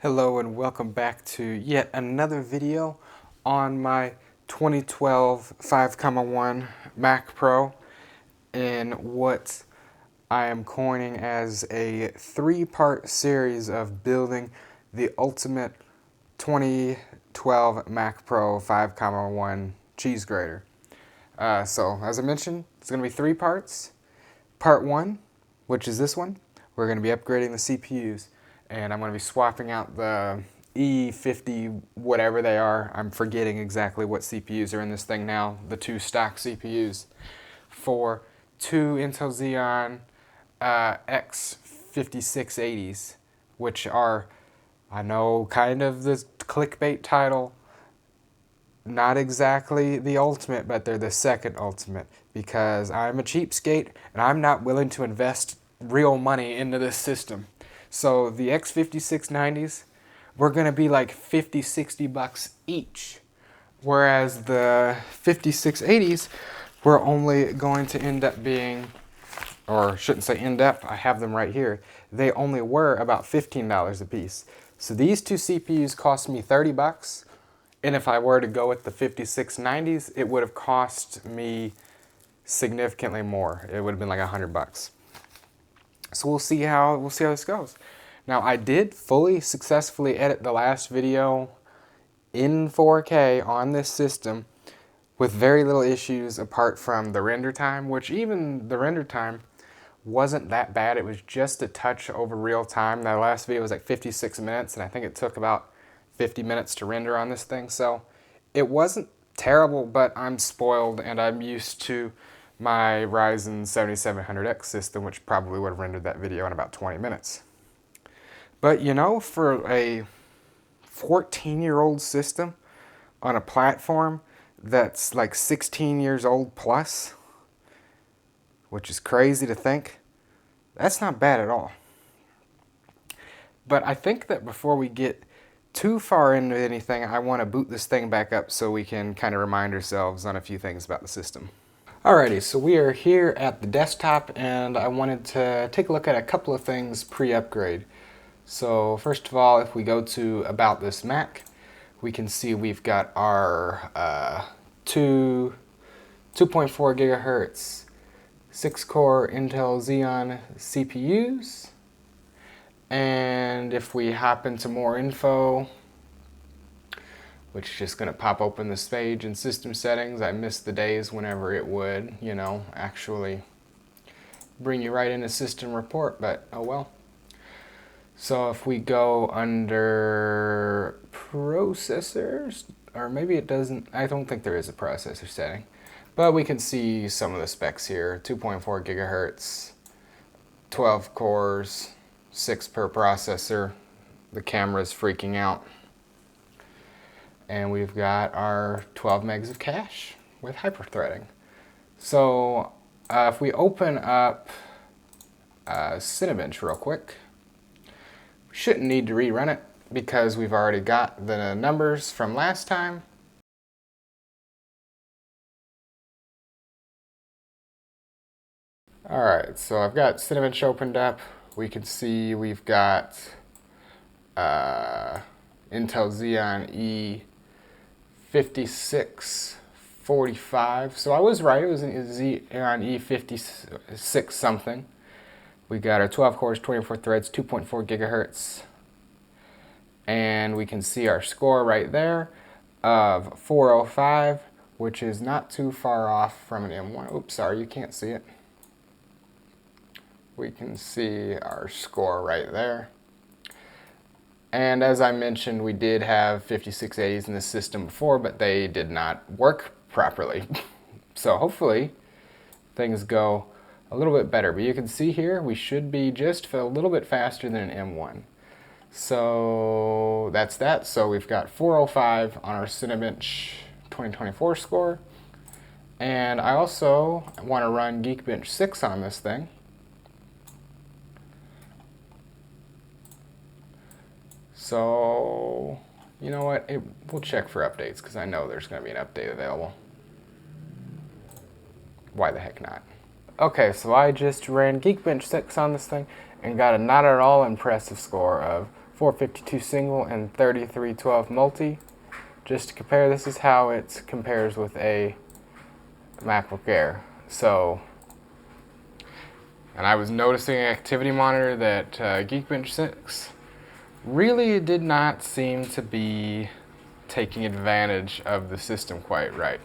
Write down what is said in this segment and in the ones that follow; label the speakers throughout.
Speaker 1: Hello and welcome back to yet another video on my 2012 5,1 Mac Pro in what I am coining as a three-part series of building the ultimate 2012 Mac Pro 5,1 cheese grater. So as I mentioned, it's going to be three parts. Part one, which is this one, we're going to be upgrading the CPUs. And I'm going to be swapping out the E50 whatever they are. I'm forgetting exactly what CPUs are in this thing now, the two stock CPUs, for two Intel Xeon X5680s, which are, I know, kind of the clickbait title, not exactly the ultimate, but they're the second ultimate, because I'm a cheapskate and I'm not willing to invest real money into this system. So the X5690s, we're going to be like 50, 60 bucks each. Whereas the 5680s, we're only going to end up being, or shouldn't say end up, I have them right here. They only were about $15 a piece. So these two CPUs cost me 30 bucks. And if I were to go with the 5690s, it would have cost me significantly more. It would have been like 100 bucks. So we'll see how this goes. Now, I did fully successfully edit the last video in 4K on this system with very little issues apart from the render time, which even the render time wasn't that bad. It was just a touch over real time. That last video was like 56 minutes, and I think it took about 50 minutes to render on this thing. So it wasn't terrible, but I'm spoiled and I'm used to my Ryzen 7700X system, which probably would have rendered that video in about 20 minutes. But you know, for a 14-year-old system on a platform that's like 16 years old plus, which is crazy to think, that's not bad at all. But I think that before we get too far into anything, I want to boot this thing back up so we can kind of remind ourselves on a few things about the system. Alrighty, so we are here at the desktop and I wanted to take a look at a couple of things pre-upgrade. So first of all, if we go to About This Mac, we can see we've got our 2.4 gigahertz 6-core Intel Xeon CPUs. And if we hop into more info, which is just going to pop open this page in system settings. I miss the days whenever it would, you know, actually bring you right into system report, but oh well. So if we go under processors, or maybe it doesn't, I don't think there is a processor setting, but we can see some of the specs here. 2.4 gigahertz, 12 cores, 6 per processor. The camera's freaking out. And we've got our 12 megs of cache with hyper-threading. So if we open up Cinebench real quick, we shouldn't need to rerun it because we've already got the numbers from last time. Alright, so I've got Cinebench opened up. We can see we've got Intel Xeon E5645. So I was right, it was an Xeon E56 something. We got our 12 cores, 24 threads, 2.4 gigahertz. And we can see our score right there of 405, which is not too far off from an M1. Oops, sorry, you can't see it. We can see our score right there. And as I mentioned, we did have 5680s in the system before, but they did not work properly. So hopefully things go a little bit better. But you can see here, we should be just a little bit faster than an M1. So that's that. So we've got 405 on our Cinebench 2024 score. And I also want to run Geekbench 6 on this thing. So, you know what, we'll check for updates because I know there's going to be an update available. Why the heck not? Okay, so I just ran Geekbench 6 on this thing and got a not at all impressive score of 452 single and 3312 multi. Just to compare, this is how it compares with a MacBook Air. So, and I was noticing an activity monitor that Geekbench 6 really did not seem to be taking advantage of the system quite right.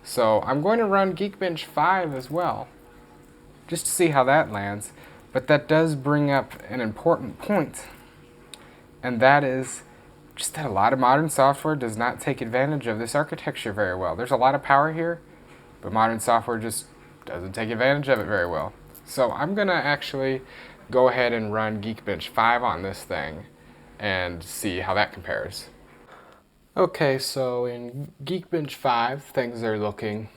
Speaker 1: So I'm going to run Geekbench 5 as well, just to see how that lands. But that does bring up an important point, and that is just that a lot of modern software does not take advantage of this architecture very well. There's a lot of power here, but modern software just doesn't take advantage of it very well. So I'm gonna actually go ahead and run Geekbench 5 on this thing and see how that compares. Okay, so in Geekbench 5, things are looking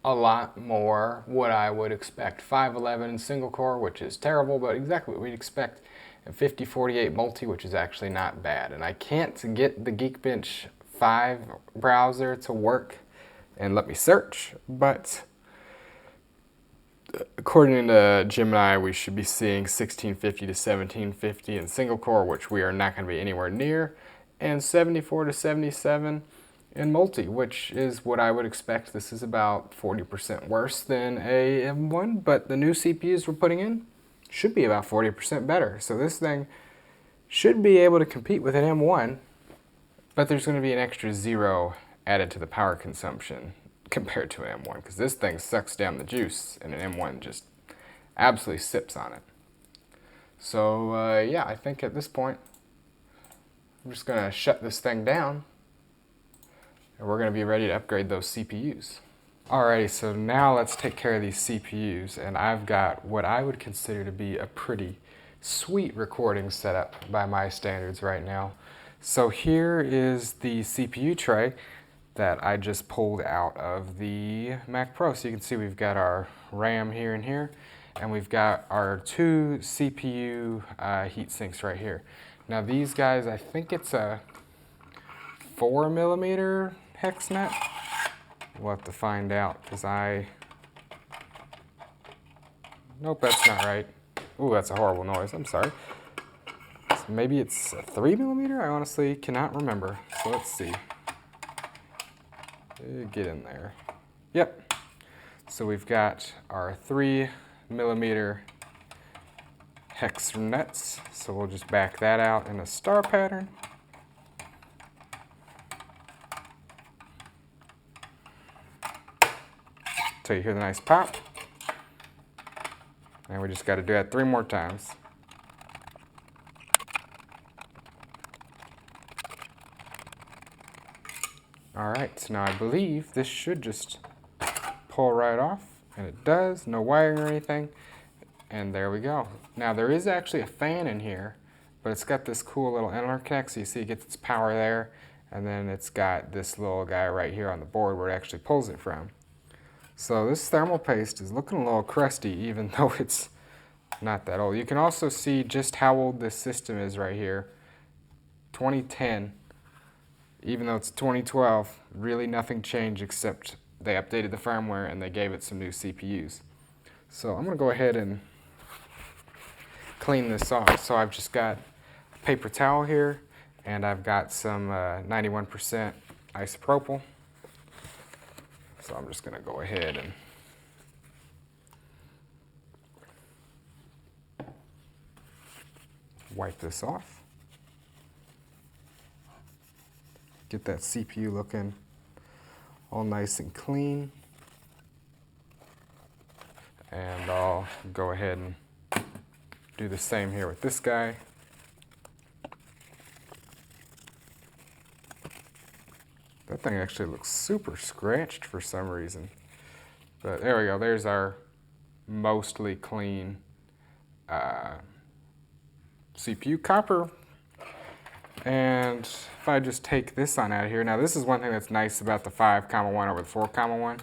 Speaker 1: a lot more what I would expect. 511 single core, which is terrible, but exactly what we'd expect. And 5048 multi, which is actually not bad. And I can't get the Geekbench 5 browser to work and let me search, but according to Gemini, we should be seeing 1650 to 1750 in single core, which we are not going to be anywhere near, and 74 to 77 in multi, which is what I would expect. This is about 40% worse than a M1, but the new CPUs we're putting in should be about 40% better. So this thing should be able to compete with an M1, but there's going to be an extra 0 added to the power consumption compared to an M1, because this thing sucks down the juice and an M1 just absolutely sips on it. So yeah, I think at this point I'm just going to shut this thing down and we're going to be ready to upgrade those CPUs. Alrighty, so now let's take care of these CPUs, and I've got what I would consider to be a pretty sweet recording setup by my standards right now. So here is the CPU tray that I just pulled out of the Mac Pro. So you can see we've got our RAM here and here, and we've got our two CPU heat sinks right here. Now these guys, I think it's a 4mm hex net. We'll have to find out, because nope, that's not right. Ooh, that's a horrible noise, I'm sorry. So maybe it's a 3mm? I honestly cannot remember. So let's see. Get in there. Yep. So we've got our 3mm hex nets. So we'll just back that out in a star pattern. Till you hear the nice pop. And we just got to do that 3 more times. Alright, so now I believe this should just pull right off, and it does, no wiring or anything, and there we go. Now there is actually a fan in here, but it's got this cool little interconnect, so you see it gets its power there, and then it's got this little guy right here on the board where it actually pulls it from. So this thermal paste is looking a little crusty, even though it's not that old. You can also see just how old this system is right here. 2010, even though it's 2012, really nothing changed except they updated the firmware and they gave it some new CPUs. So I'm going to go ahead and clean this off. So I've just got a paper towel here, and I've got some 91% isopropyl. So I'm just going to go ahead and wipe this off. Get that CPU looking all nice and clean. And I'll go ahead and do the same here with this guy. That thing actually looks super scratched for some reason. But there we go, there's our mostly clean CPU copper. And if I just take this on out of here, now this is one thing that's nice about the 5,1 over the 4,1,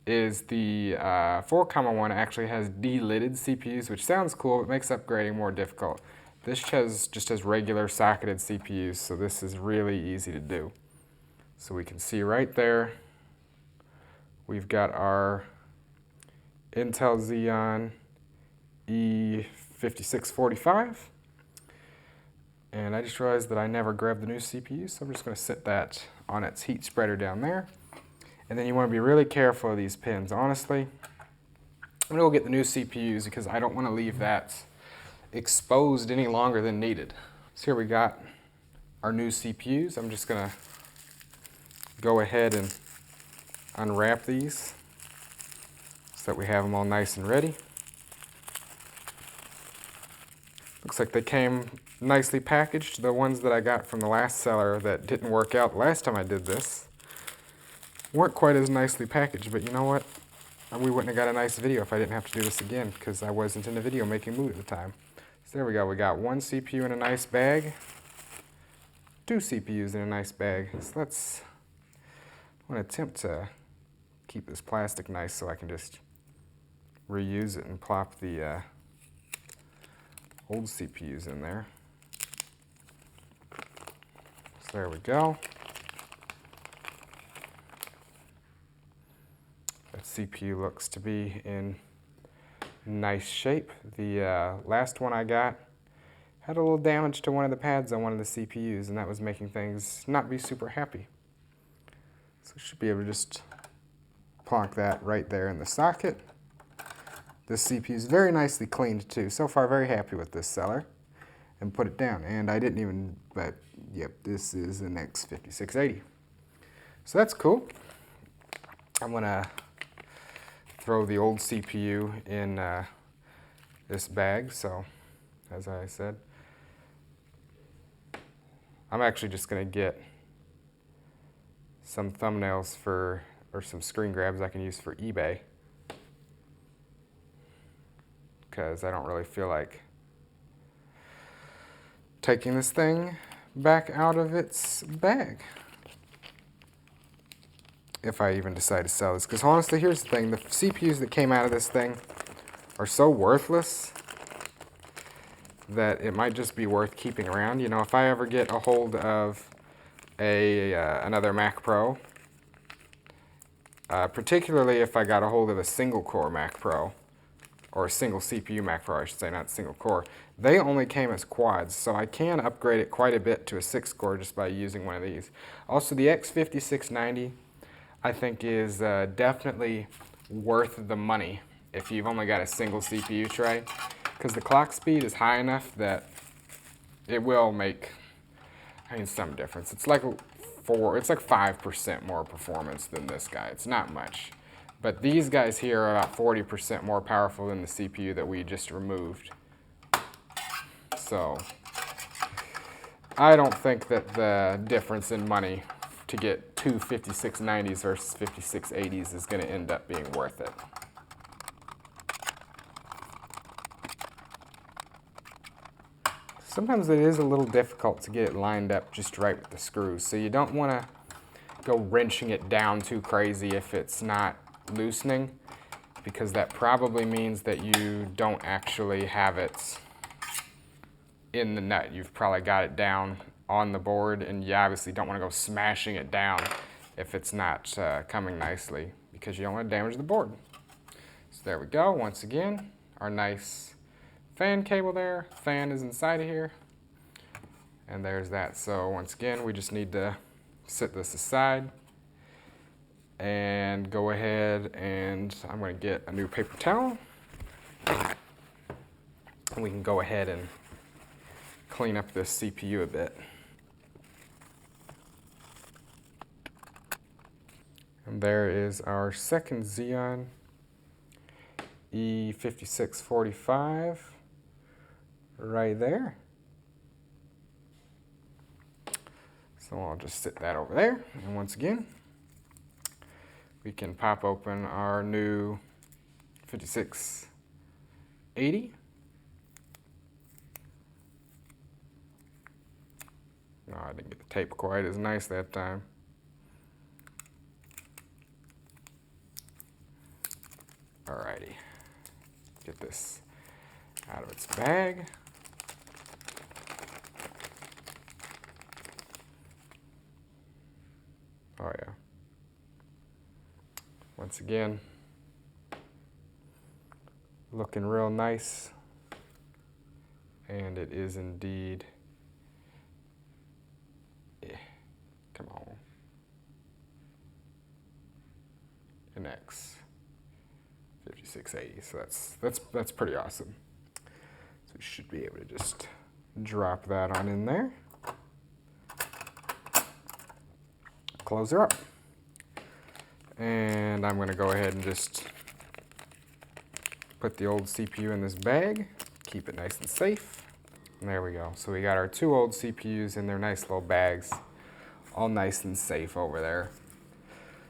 Speaker 1: is the 4,1 actually has delidded CPUs, which sounds cool, but makes upgrading more difficult. This just has regular socketed CPUs, so this is really easy to do. So we can see right there, we've got our Intel Xeon E5645. And I just realized that I never grabbed the new CPU, so I'm just going to set that on its heat spreader down there. And then you want to be really careful of these pins. Honestly, I'm going to go get the new CPUs because I don't want to leave that exposed any longer than needed. So here we got our new CPUs. I'm just going to go ahead and unwrap these so that we have them all nice and ready. Looks like they came nicely packaged. The ones that I got from the last seller that didn't work out the last time I did this weren't quite as nicely packaged, but you know what? We wouldn't have got a nice video if I didn't have to do this again because I wasn't in the video making mood at the time. So there we go. We got one CPU in a nice bag, two CPUs in a nice bag. So I'm going to attempt to keep this plastic nice so I can just reuse it and plop the old CPUs in there. So there we go. That CPU looks to be in nice shape. The last one I got had a little damage to one of the pads on one of the CPUs, and that was making things not be super happy. So we should be able to just plonk that right there in the socket. This CPU is very nicely cleaned too. So far, very happy with this seller. And put it down. And I didn't even, but yep, this is an X5680. So that's cool. I'm gonna throw the old CPU in this bag. So, as I said, I'm actually just gonna get some thumbnails or some screen grabs I can use for eBay, because I don't really feel like taking this thing back out of its bag if I even decide to sell this. Because honestly, here's the thing, the CPUs that came out of this thing are so worthless that it might just be worth keeping around. You know, if I ever get a hold of another Mac Pro, particularly if I got a hold of a single core Mac Pro, or a single CPU Mac Pro, I should say, not single core. They only came as quads, so I can upgrade it quite a bit to a 6-core just by using one of these. Also, the X5690, I think, is definitely worth the money if you've only got a single CPU tray, because the clock speed is high enough that it will make, some difference. It's like 5% more performance than this guy. It's not much. But these guys here are about 40% more powerful than the CPU that we just removed. So I don't think that the difference in money to get two 5690s versus 5680s is going to end up being worth it. Sometimes it is a little difficult to get it lined up just right with the screws, so you don't want to go wrenching it down too crazy if it's not loosening, because that probably means that you don't actually have it in the nut. You've probably got it down on the board, and you obviously don't want to go smashing it down if it's not coming nicely, because you don't want to damage the board. So there we go. Once again, our nice fan cable there. Fan is inside of here, and there's that. So once again, we just need to set this aside and go ahead, and I'm going to get a new paper towel, and we can go ahead and clean up this CPU a bit. And there is our second Xeon E5645 right there. So I'll just sit that over there, and once again, we can pop open our new 5680. No, I didn't get the tape quite as nice that time. Alrighty, get this out of its bag. Oh yeah. Once again, looking real nice, and it is indeed X 5680. So that's pretty awesome. So we should be able to just drop that on in there. Close her up. And I'm going to go ahead and just put the old CPU in this bag, keep it nice and safe. And there we go. So we got our 2 old CPUs in their nice little bags, all nice and safe over there.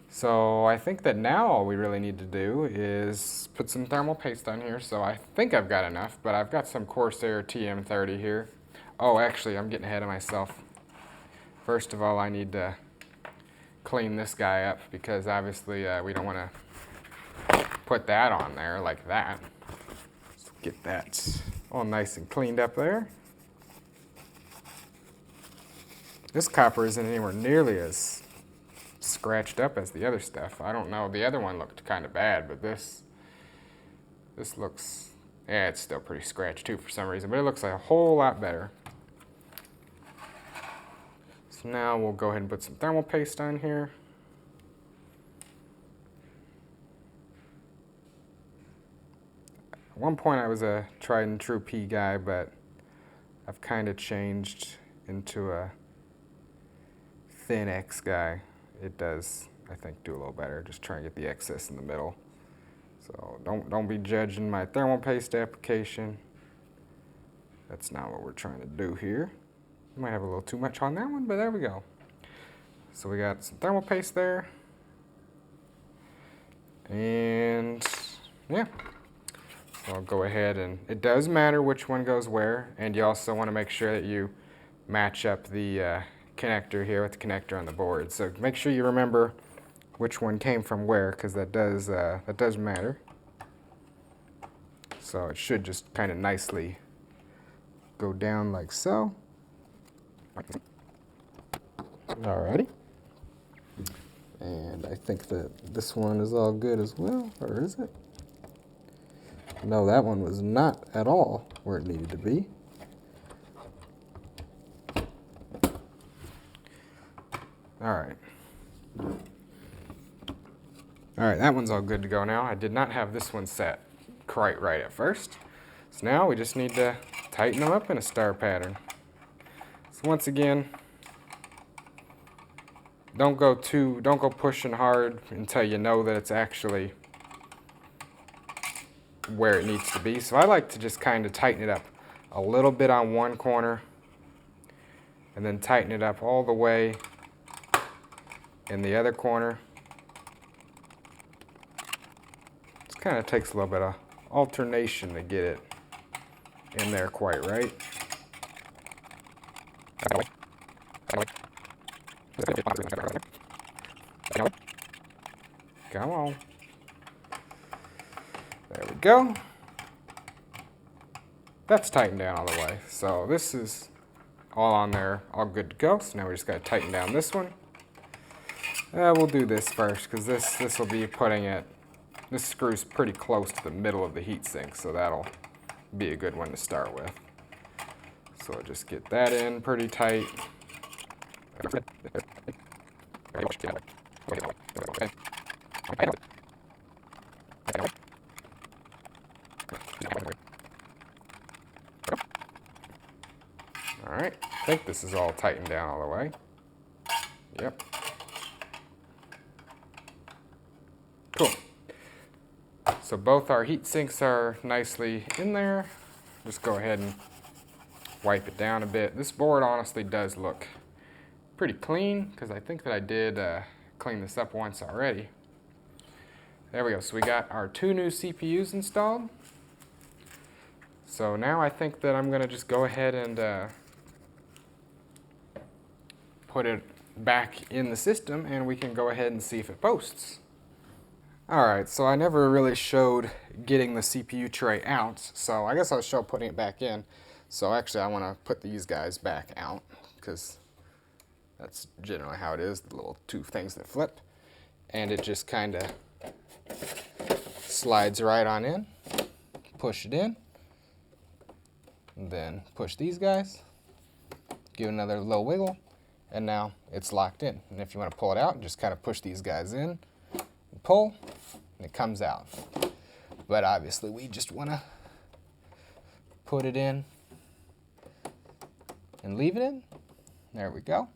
Speaker 1: So I think that now all we really need to do is put some thermal paste on here. So I think I've got enough, but I've got some Corsair TM30 here. Oh, actually, I'm getting ahead of myself. First of all, I need to clean this guy up because obviously we don't want to put that on there like that. Let's get that all nice and cleaned up there. This copper isn't anywhere nearly as scratched up as the other stuff. I don't know, the other one looked kind of bad, but this looks, yeah, it's still pretty scratched too for some reason, but it looks like a whole lot better. So now we'll go ahead and put some thermal paste on here. At one point I was a tried and true P guy, but I've kind of changed into a thin X guy. It does, I think, do a little better. Just try and get the excess in the middle. So don't be judging my thermal paste application. That's not what we're trying to do here. Might have a little too much on that one, but there we go. So we got some thermal paste there. And yeah. So I'll go ahead and it does matter which one goes where, and you also want to make sure that you match up the connector here with the connector on the board. So make sure you remember which one came from where, because that does matter. So it should just kind of nicely go down like so. Alrighty. And I think that this one is all good as well, or is it? No, that one was not at all where it needed to be. Alright. Alright, that one's all good to go now. I did not have this one set quite right at first. So now we just need to tighten them up in a star pattern. So once again, don't go pushing hard until you know that it's actually where it needs to be. So I like to just kind of tighten it up a little bit on one corner and then tighten it up all the way in the other corner. It kind of takes a little bit of alternation to get it in there quite right. Come on. There we go. That's tightened down all the way. So this is all on there, all good to go. So now we just got to tighten down this one. We'll do this first because this will be putting it, this screw's pretty close to the middle of the heatsink, so that'll be a good one to start with. So I'll just get that in pretty tight. Alright, I think this is all tightened down all the way. Yep. Cool. So both our heat sinks are nicely in there. Just go ahead and wipe it down a bit. This board honestly does look pretty clean because I think that I did clean this up once already. There we go. So we got our 2 new CPUs installed. So now I think that I'm going to just go ahead and put it back in the system and we can go ahead and see if it posts. Alright, so I never really showed getting the CPU tray out, so I guess I'll show putting it back in. So actually I want to put these guys back out because that's generally how it is, the little 2 things that flip. And it just kind of slides right on in, push it in, and then push these guys, give it another little wiggle, and now it's locked in. And if you want to pull it out, just kind of push these guys in, pull, and it comes out. But obviously we just want to put it in and leave it in. There we go.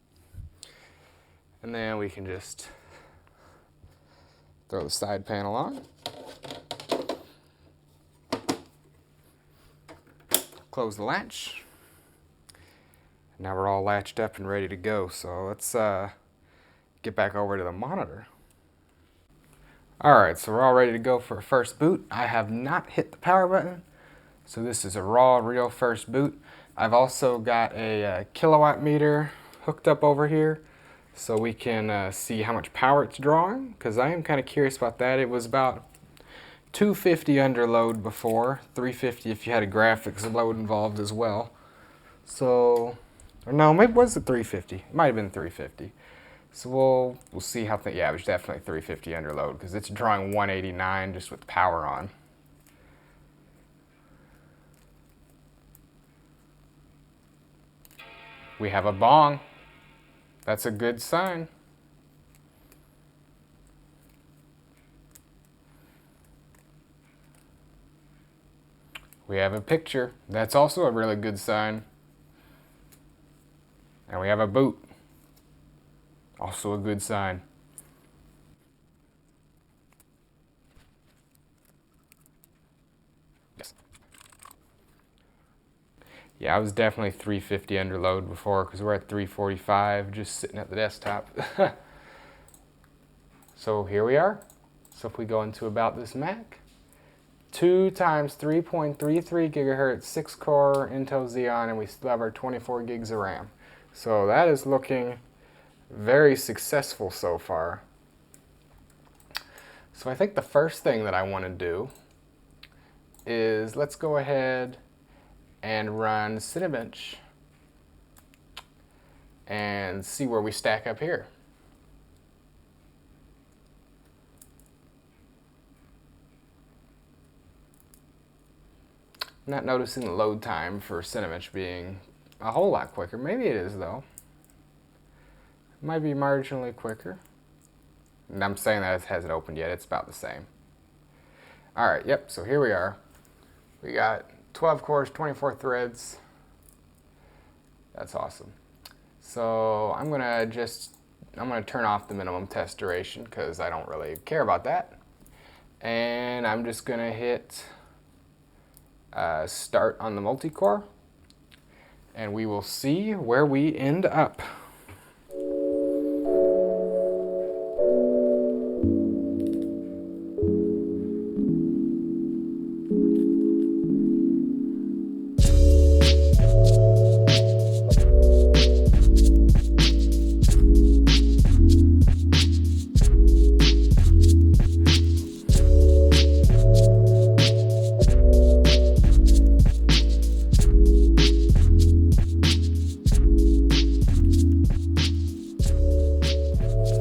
Speaker 1: And then we can just throw the side panel on. Close the latch. Now we're all latched up and ready to go. So let's get back over to the monitor. Alright, so we're all ready to go for a first boot. I have not hit the power button, so this is a raw, real first boot. I've also got a kilowatt meter hooked up over here, so we can see how much power it's drawing, because I am kind of curious about that. It was about 250 under load before, 350 if you had a graphics load involved as well. So, or no, maybe was it 350? It might have been 350. So we'll see how, yeah, it was definitely 350 under load because it's drawing 189 just with power on. We have a bong. That's a good sign. We have a picture. That's also a really good sign. And we have a boot. Also a good sign. Yes. Yeah, I was definitely 350 under load before because we're at 345 just sitting at the desktop. So here we are. So if we go into About This Mac, 2 times 3.33 gigahertz, 6-core Intel Xeon, and we still have our 24 gigs of RAM. So that is looking very successful so far. So I think the first thing that I want to do is let's go ahead and run Cinebench and see where we stack up here. I'm not noticing the load time for Cinebench being a whole lot quicker. Maybe it is though. It might be marginally quicker. And I'm saying that it hasn't opened yet. It's about the same. Alright, yep, so here we are. We got 12 cores, 24 threads. That's awesome. So I'm gonna turn off the minimum test duration because I don't really care about that. And I'm just gonna hit start on the multi-core, and we will see where we end up.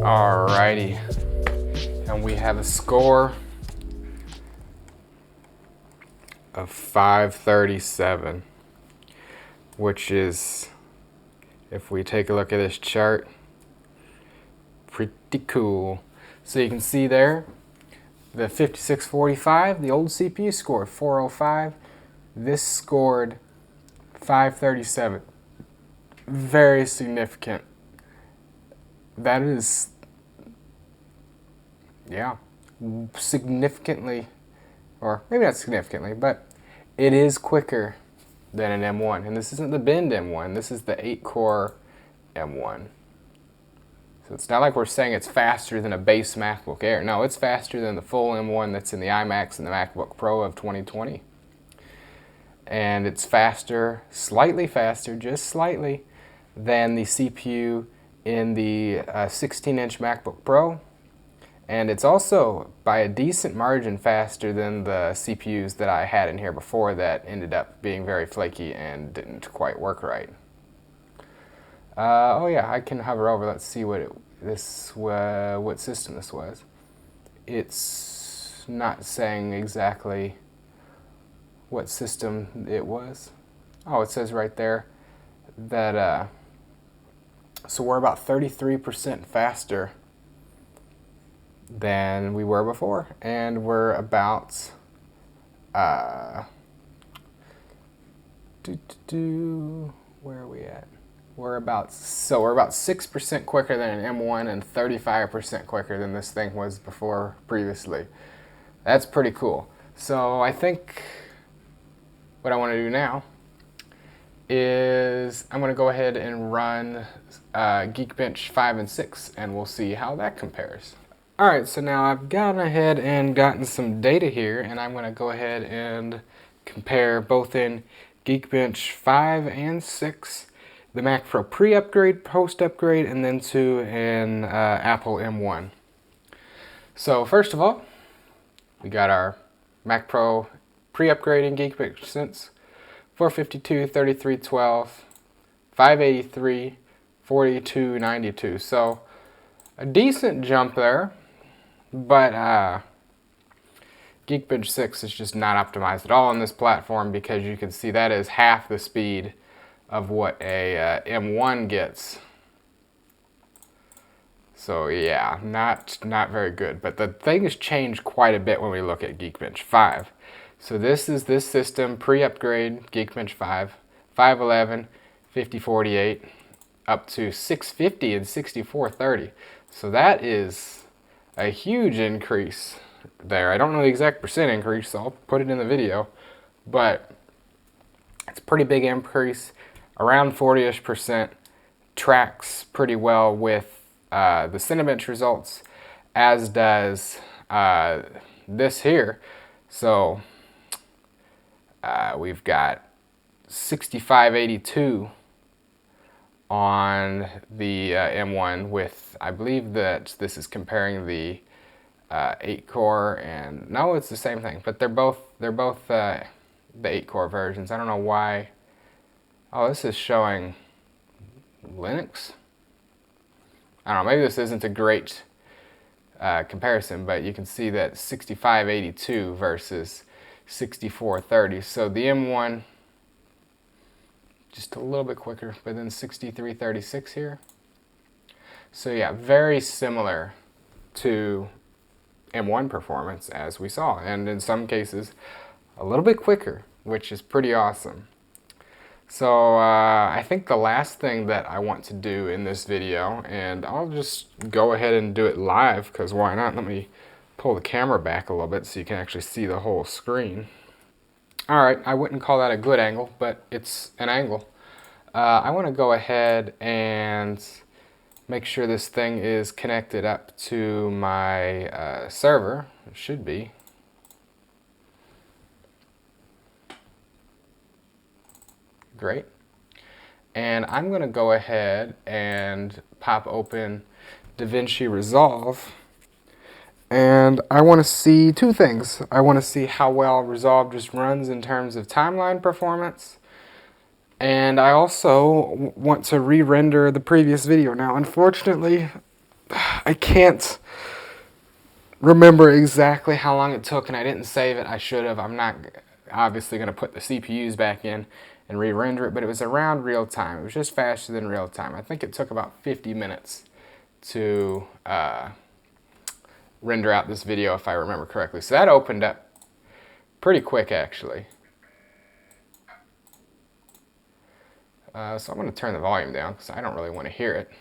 Speaker 1: Alrighty, and we have a score of 537, which is, if we take a look at this chart, pretty cool. So you can see there, the 5645, the old CPU scored 405. This scored 537. Very significant. That is, yeah, significantly, or maybe not significantly, but it is quicker than an M1. And this isn't the binned M1, this is the 8-core M1. So it's not like we're saying it's faster than a base MacBook Air. No, it's faster than the full M1 that's in the iMacs and the MacBook Pro of 2020. And it's faster, slightly faster, just slightly, than the CPU in the 16-inch MacBook Pro. And it's also, by a decent margin, faster than the CPUs that I had in here before that ended up being very flaky and didn't quite work right. Oh yeah, I can hover over. Let's see what what system this was. It's not saying exactly what system it was. Oh, it says right there that so we're about 33% faster than we were before, and we're about where are we at? We're about 6% quicker than an M1 and 35% quicker than this thing was before previously. That's pretty cool. So I think what I want to do now is I'm going to go ahead and run Geekbench 5 and 6, and we'll see how that compares. Alright, so now I've gone ahead and gotten some data here, and I'm going to go ahead and compare both in Geekbench 5 and 6, the Mac Pro pre-upgrade, post-upgrade, and then to an Apple M1. So first of all, we got our Mac Pro pre-upgrade in Geekbench since 452, 3312, 583, 4292. So a decent jump there, but Geekbench 6 is just not optimized at all on this platform, because you can see that is half the speed of what a M1 gets. So yeah, not very good. But the thing has changed quite a bit when we look at Geekbench 5. So this is this system pre-upgrade Geekbench 5, 511, 5048, up to 650 and 6430. So that is a huge increase there. I don't know the exact percent increase, so I'll put it in the video, but it's a pretty big increase, around 40-ish%. Tracks pretty well with the Cinebench results, as does this here. So we've got 6582 on the M1 with, I believe that this is comparing the 8-core, and no, it's the same thing, but they're both the 8-core versions. I don't know why. Oh, this is showing Linux. I don't know, maybe this isn't a great comparison, but you can see that 6582 versus 6430. So the M1 just a little bit quicker, but then 6336 here. So yeah, very similar to M1 performance as we saw, and in some cases a little bit quicker, which is pretty awesome. So I think the last thing that I want to do in this video, and I'll just go ahead and do it live, because why not? Let me pull the camera back a little bit so you can actually see the whole screen. Alright, I wouldn't call that a good angle, but it's an angle. I want to go ahead and make sure this thing is connected up to my server. It should be. Great. And I'm going to go ahead and pop open DaVinci Resolve. And I want to see two things. I want to see how well Resolve just runs in terms of timeline performance. And I also want to re-render the previous video. Now, unfortunately, I can't remember exactly how long it took, and I didn't save it. I should have. I'm not obviously going to put the CPUs back in and re-render it, but it was around real time. It was just faster than real time. I think it took about 50 minutes to render out this video, if I remember correctly. So that opened up pretty quick, actually. So I'm going to turn the volume down because I don't really want to hear it.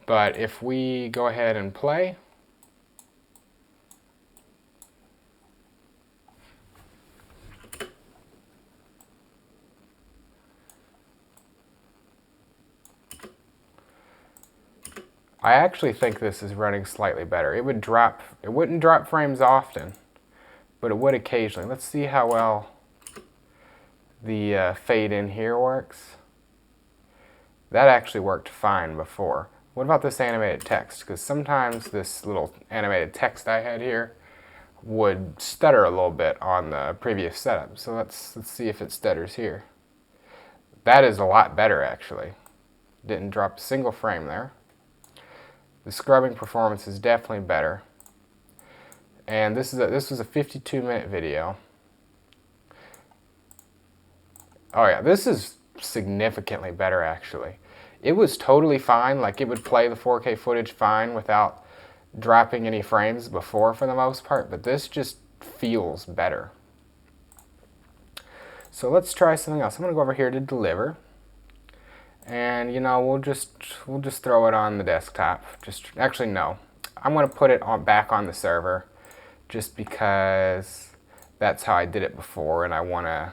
Speaker 1: But if we go ahead and play, I actually think this is running slightly better. It wouldn't drop frames often, but it would occasionally. Let's see how well the fade in here works. That actually worked fine before. What about this animated text? Because sometimes this little animated text I had here would stutter a little bit on the previous setup. So let's see if it stutters here. That is a lot better, actually. Didn't drop a single frame there. The scrubbing performance is definitely better. And this was a 52-minute video. Oh yeah, this is significantly better, actually. It was totally fine, like it would play the 4K footage fine without dropping any frames before for the most part, but this just feels better. So let's try something else. I'm gonna go over here to deliver, and you know, we'll just throw it on the desktop. Actually no, I'm gonna put it back on the server, just because that's how I did it before, and I want an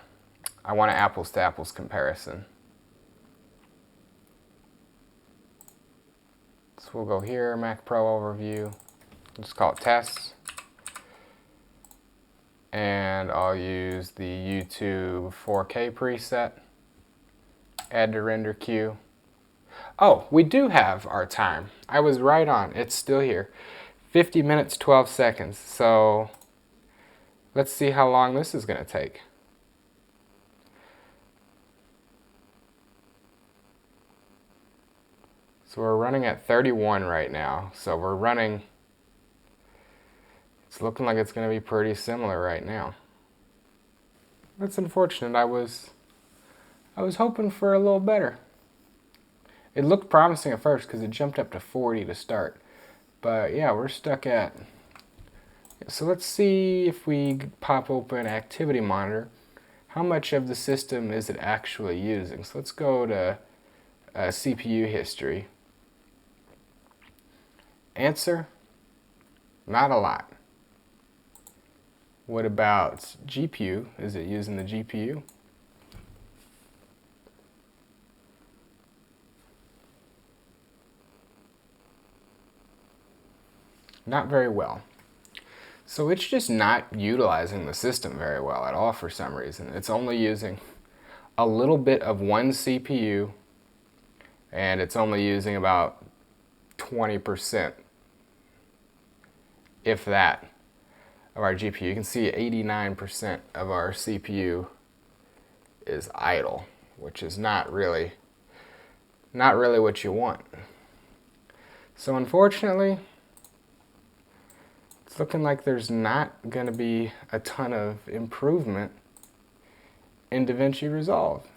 Speaker 1: apples to apples comparison. So we'll go here, Mac Pro overview. Just call it tests. And I'll use the YouTube 4K preset. Add to render queue. Oh, we do have our time. I was right on. It's still here. 50 minutes, 12 seconds. So let's see how long this is going to take. So we're running at 31 right now. So we're running, it's looking like it's going to be pretty similar right now. That's unfortunate. I was hoping for a little better. It looked promising at first because it jumped up to 40 to start. But yeah, we're stuck at... So let's see if we pop open Activity Monitor. How much of the system is it actually using? So let's go to CPU history. Answer, not a lot. What about GPU? Is it using the GPU? Not very well. So it's just not utilizing the system very well at all for some reason. It's only using a little bit of one CPU, and it's only using about 20%, if that, of our GPU. You can see 89% of our CPU is idle, which is not really what you want. So unfortunately, it's looking like there's not going to be a ton of improvement in DaVinci Resolve,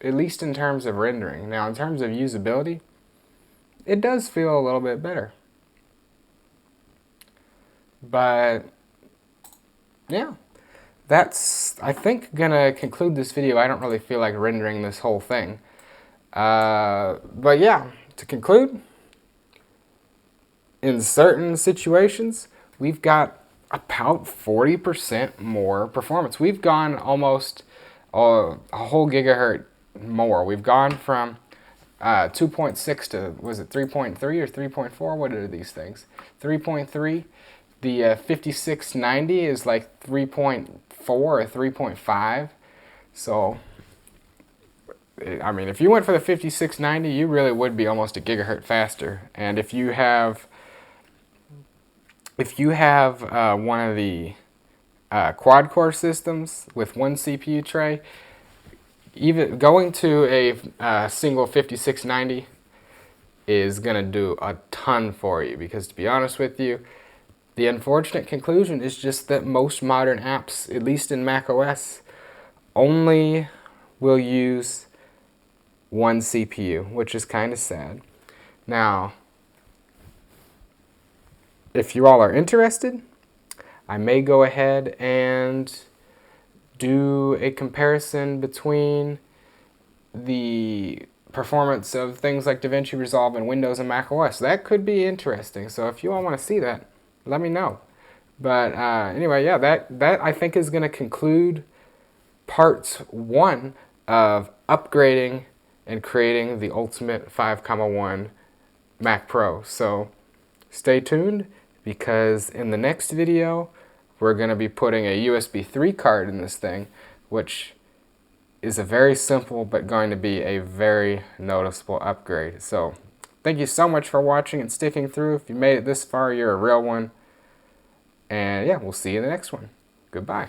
Speaker 1: at least in terms of rendering. Now, in terms of usability, it does feel a little bit better. But yeah, that's, I think, gonna conclude this video. I don't really feel like rendering this whole thing. But yeah, to conclude, in certain situations, we've got about 40% more performance. We've gone almost a whole gigahertz more. We've gone from 2.6 to, was it 3.3 or 3.4? What are these things? 3.3. The 5690 is like 3.4 or 3.5. So, I mean, if you went for the 5690, you really would be almost a gigahertz faster. And if you have one of the quad-core systems with one CPU tray, even going to a single 5690 is going to do a ton for you, because to be honest with you, the unfortunate conclusion is just that most modern apps, at least in macOS, only will use one CPU, which is kind of sad. Now, if you all are interested, I may go ahead and do a comparison between the performance of things like DaVinci Resolve in Windows and macOS. That could be interesting. So if you all want to see that, let me know. But anyway, yeah, that I think is going to conclude part 1 of upgrading and creating the ultimate 5.1 Mac Pro. So stay tuned, because in the next video, we're going to be putting a USB 3 card in this thing, which is a very simple but going to be a very noticeable upgrade. So thank you so much for watching and sticking through. If you made it this far, you're a real one. And yeah, we'll see you in the next one. Goodbye.